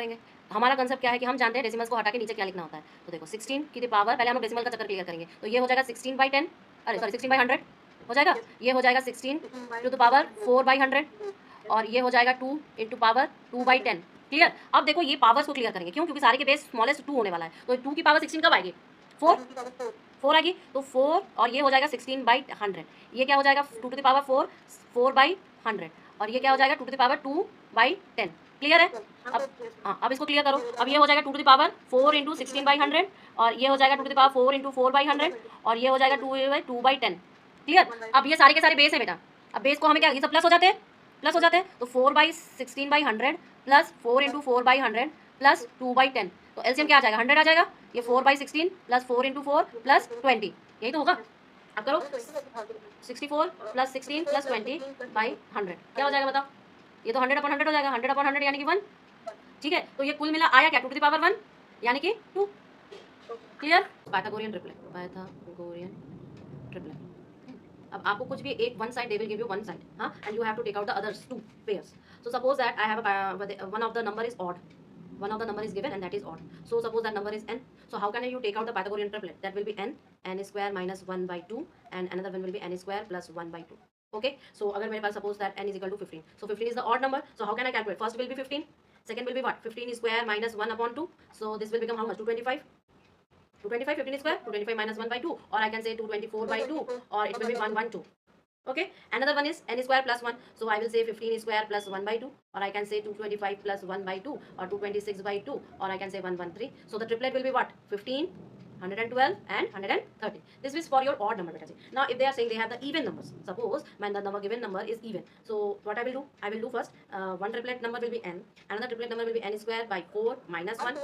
करेंगे। हमारा कंसेप्ट क्या है कि हम जानते हैं डेसिमल्स को हटा के नीचे क्या लिखना होता है। तो देखो 16 की पावर, पहले हम लोग डेसिमल का चक्कर क्लियर करेंगे। तो ये हो जाएगा 16/10, अरे सॉरी 16/100 हो जाएगा। ये हो जाएगा 16 टू द पावर 4/100 और ये हो जाएगा 2 इंटू पावर 2/10। क्लियर। अब देखो ये पावर्स को क्लियर करेंगे, क्यों? क्योंकि सारे के बेस स्मॉलेस्ट 2 होने वाला है। तो 2 की पावर 16 कब आएगी? 4 आएगी। तो 4 और ये हो जाएगा 16/100। ये क्या हो जाएगा? 2 टू द पावर 4, 4/100 और ये क्या हो जाएगा? 2 टू द पावर 2/10। क्लियर है? अब हाँ, अब इसको क्लियर करो। अब ये हो जाएगा 2 टू द पावर 4 इंटू 16/100 और ये हो जाएगा 2 टू द पावर 4 इंटू 4/100 और ये हो जाएगा 2/10। क्लियर। अब ये सारे के सारे बेस है बेटा। अब बेस को हमें क्या, ये सब प्लस हो जाते हैं, प्लस हो जाते हैं। तो 4/16/100 प्लस 4 इंटू 4/100 प्लस 2/10। तो एलसीएम क्या आ जाएगा? 100 आ जाएगा। ये 4/16 प्लस 4 इंटू 4 प्लस 20, यही तो होगा। अब करो 64 प्लस 16 प्लस 20/100 क्या हो जाएगा बताओ? ये तो 100/100 हो जाएगा। 100/100 यानी कि 1। ठीक है। तो ये कुल मिला आया क्या? 2 टू द पावर 1 यानी कि 2। Clear. Pythagorean triplet, Pythagorean triplet. अब आपको कुछ भी एक one side, they will give you one side, हाँ, and you have to take out the others two pairs. So suppose that I have a one of the number is odd, one of the number is given and that is odd. So suppose that number is n. So how can you take out the Pythagorean triplet? That will be n square minus 1/2 and another one will be n square plus 1/2. Okay. So अगर मेरे पास suppose that n is equal to 15. So 15 is the odd number. So how can I calculate? First will be 15. Second will be what? 15 square minus 1/2. So this will become how much? 225. 225, 15 square, 225 minus 1/2, or I can say 224/2, or it will be 112. Okay. Another one is n square plus 1. So I will say 15 square plus 1/2, or I can say 225 plus 1/2, or 226/2, or I can say 113. So the triplet will be what? 15, 112 and 130. This is for your odd number, beta ji. Now if they are saying they have the even numbers, suppose when the number given number is even, so what I will do? I will do first one triplet number will be n, another triplet number will be n square by 4 minus 1.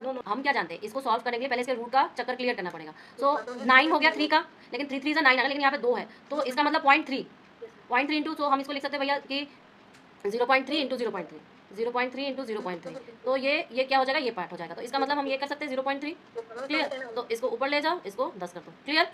No, हम क्या जानते हैं, इसको solve करने के लिए पहले इसके रूट का चक्कर क्लियर करना पड़ेगा। सो 9 हो गया 3 का, लेकिन 3 3 9 आ गया, लेकिन यहाँ पे 2 है, तो इसका मतलब 0.3 इंटू, तो हम इसको लिख सकते हैं भैया कि 0.3 इंटू 0.3, 0.3 इंटू 0.3। तो ये क्या हो जाएगा? ये पार्ट हो जाएगा। तो इसका मतलब हम ये कर सकते हैं 0.3। क्लियर। तो इसको ऊपर ले जाओ, इसको 10 कर दो। क्लियर।